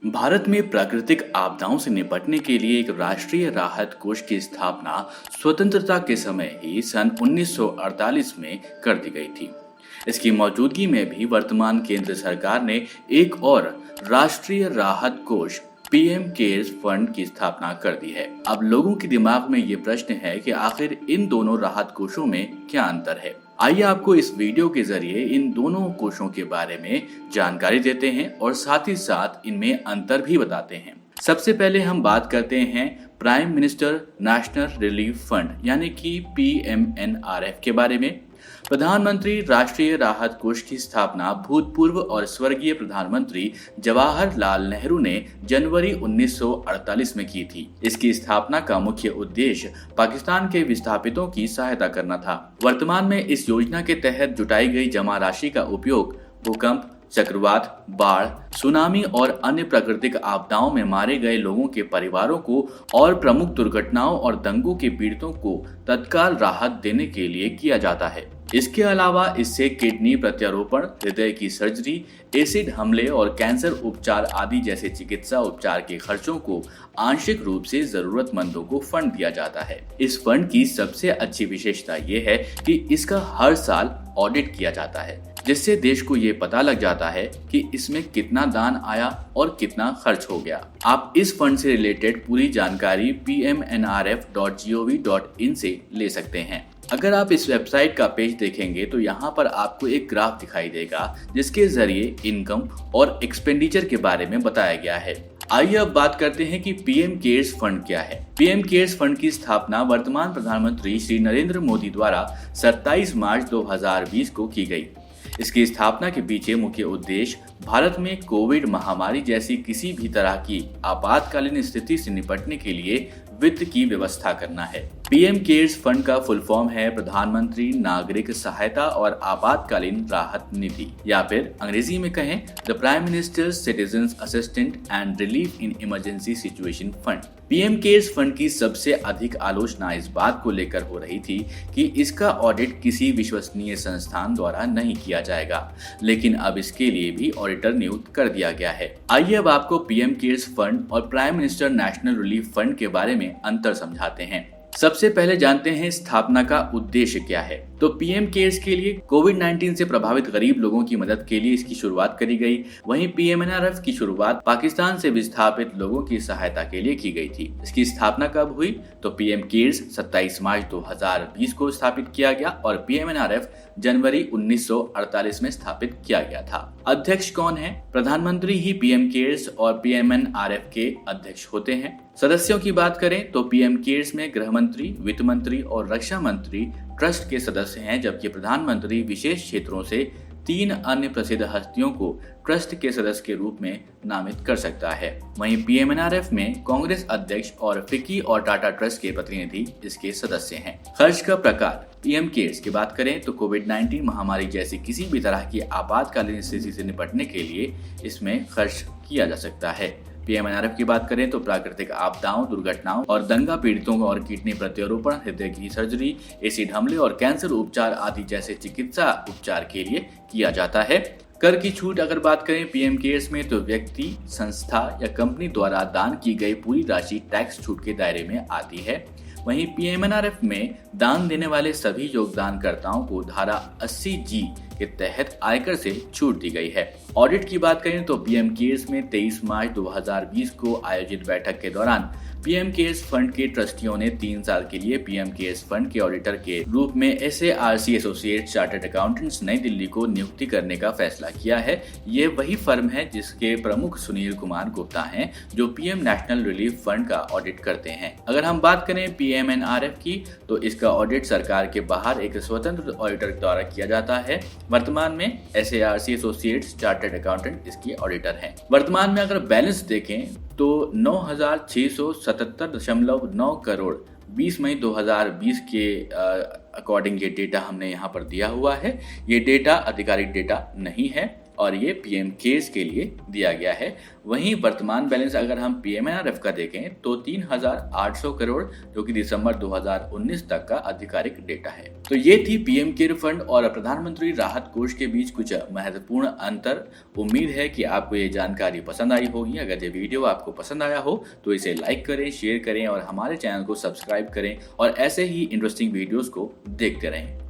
भारत में प्राकृतिक आपदाओं से निपटने के लिए एक राष्ट्रीय राहत कोष की स्थापना स्वतंत्रता के समय ही सन 1948 में कर दी गई थी। इसकी मौजूदगी में भी वर्तमान केंद्र सरकार ने एक और राष्ट्रीय राहत कोष पीएम केयर्स फंड की स्थापना कर दी है। अब लोगों के दिमाग में ये प्रश्न है कि आखिर इन दोनों राहत कोषों में क्या अंतर है। आइए आपको इस वीडियो के जरिए इन दोनों कोषों के बारे में जानकारी देते हैं और साथ ही साथ इनमें अंतर भी बताते हैं। सबसे पहले हम बात करते हैं prime minister national relief fund यानी कि PMNRF के बारे में। प्रधानमंत्री राष्ट्रीय राहत कोष की स्थापना भूतपूर्व और स्वर्गीय प्रधानमंत्री जवाहरलाल नेहरू ने जनवरी 1948 में की थी। इसकी स्थापना का मुख्य उद्देश्य पाकिस्तान के विस्थापितों की सहायता करना था। वर्तमान में इस योजना के तहत जुटाई गई जमा राशि का उपयोग भूकंप, चक्रवात, बाढ़, सुनामी और अन्य प्राकृतिक आपदाओं में मारे गए लोगों के परिवारों को और प्रमुख दुर्घटनाओं और दंगों के पीड़ितों को तत्काल राहत देने के लिए किया जाता है। इसके अलावा इससे किडनी प्रत्यारोपण, हृदय की सर्जरी, एसिड हमले और कैंसर उपचार आदि जैसे चिकित्सा उपचार के खर्चों को आंशिक रूप से जरूरतमंदों को फंड दिया जाता है। इस फंड की सबसे अच्छी विशेषता ये है कि इसका हर साल ऑडिट किया जाता है, जिससे देश को ये पता लग जाता है कि इसमें कितना दान आया और कितना खर्च हो गया। आप इस फंड से रिलेटेड पूरी जानकारी pmnrf.gov.in से ले सकते हैं। अगर आप इस वेबसाइट का पेज देखेंगे तो यहाँ पर आपको एक ग्राफ दिखाई देगा जिसके जरिए इनकम और एक्सपेंडिचर के बारे में बताया गया है। आइए अब बात करते हैं कि पीएम केयर्स फंड क्या है। पीएम केयर्स फंड की स्थापना वर्तमान प्रधानमंत्री श्री नरेंद्र मोदी द्वारा 27 मार्च 2020 को की गई। इसकी स्थापना के पीछे मुख्य उद्देश्य भारत में कोविड महामारी जैसी किसी भी तरह की आपातकालीन स्थिति से निपटने के लिए वित्त की व्यवस्था करना है। पीएम केयर्स फंड का फुल फॉर्म है प्रधानमंत्री नागरिक सहायता और आपातकालीन राहत निधि, या फिर अंग्रेजी में कहें the prime minister citizen assistant and relief in emergency situation fund. PM cares fund की सबसे अधिक आलोचना इस बात को लेकर हो रही थी कि इसका ऑडिट किसी विश्वसनीय संस्थान द्वारा नहीं किया जाएगा, लेकिन अब इसके लिए भी ऑडिटर नियुक्त कर दिया गया है। आइए अब आपको पीएम केयर्स फंड और prime minister national relief fund के बारे में अंतर समझाते हैं। सबसे पहले जानते हैं स्थापना का उद्देश्य क्या है। तो पीएम केयर्स के लिए कोविड-19 से प्रभावित गरीब लोगों की मदद के लिए इसकी शुरुआत करी गई। वहीं पीएमएनआरएफ की शुरुआत पाकिस्तान से विस्थापित लोगों की सहायता के लिए की गई थी। इसकी स्थापना कब हुई? तो पीएम केयर्स 27 मार्च 2020 को स्थापित किया गया और पीएमएनआरएफ जनवरी 1948 में स्थापित किया गया था। अध्यक्ष कौन है? प्रधानमंत्री ही पीएम केयर्स और पीएमएनआरएफ के अध्यक्ष होते हैं। सदस्यों की बात करें तो पीएम केयर्स में गृह मंत्री, वित्त मंत्री और रक्षा मंत्री ट्रस्ट के सदस्य हैं, जबकि प्रधानमंत्री विशेष क्षेत्रों से 3 अन्य प्रसिद्ध हस्तियों को ट्रस्ट के सदस्य के रूप में नामित कर सकता है। वहीं पीएमएनआरएफ में कांग्रेस अध्यक्ष और फिक्की और टाटा ट्रस्ट के प्रतिनिधि इसके सदस्य हैं। खर्च का प्रकार पीएम केयर्स की बात करें तो कोविड-19 महामारी जैसी किसी भी तरह की आपातकालीन स्थिति से निपटने के लिए इसमें खर्च किया जा सकता है। पीएमएनआरएफ की बात करें तो प्राकृतिक आपदाओं, दुर्घटनाओं और दंगा पीड़ितों और किडनी प्रत्यारोपण, हृदय की सर्जरी, एसिड हमले और कैंसर उपचार आदि जैसे चिकित्सा उपचार के लिए किया जाता है। कर की छूट अगर बात करें पीएम केयर्स में तो व्यक्ति, संस्था या कंपनी द्वारा दान की गई पूरी राशि टैक्स छूट के दायरे में आती है। वहीं पीएमएनआरएफ में दान देने वाले सभी योगदानकर्ताओं को धारा 80G के तहत आयकर से छूट दी गई है। ऑडिट की बात करें तो पीएम केयर्स में 23 मार्च 2020 को आयोजित बैठक के दौरान पीएम केयर्स फंड के ट्रस्टियों ने 3 साल के लिए पीएम केयर्स फंड के ऑडिटर के रूप में SARC एसोसिएट चार्टर्ड अकाउंटेंट्स नई दिल्ली को नियुक्ति करने का फैसला किया है। ये वही फर्म है जिसके प्रमुख सुनील कुमार गुप्ता हैं, जो पीएम नेशनल रिलीफ फंड का ऑडिट करते हैं। अगर हम बात करें पीएमएनआरएफ की तो इसका ऑडिट सरकार के बाहर एक स्वतंत्र ऑडिटर द्वारा किया जाता है। वर्तमान में SARC एसोसिएट्स चार्टर्ड अकाउंटेंट इसकी ऑडिटर हैं। वर्तमान में अगर बैलेंस देखें तो 9,677.9 करोड़ 20 मई 2020 के अकॉर्डिंग ये डेटा हमने यहाँ पर दिया हुआ है। ये डेटा आधिकारिक डेटा नहीं है। और ये पीएम केयर्स के लिए दिया गया है। वहीं वर्तमान बैलेंस अगर हम पीएमएनआरएफ का देखें तो 3,800 करोड़, जो कि दिसंबर 2019 तक का आधिकारिक डेटा है। तो ये थी पीएम केयर फंड और प्रधानमंत्री राहत कोष के बीच कुछ महत्वपूर्ण अंतर। उम्मीद है कि आपको ये जानकारी पसंद आई होगी। अगर ये वीडियो आपको पसंद आया हो तो इसे लाइक करें, शेयर करें और हमारे चैनल को सब्सक्राइब करें और ऐसे ही इंटरेस्टिंग वीडियोस को देखते रहें।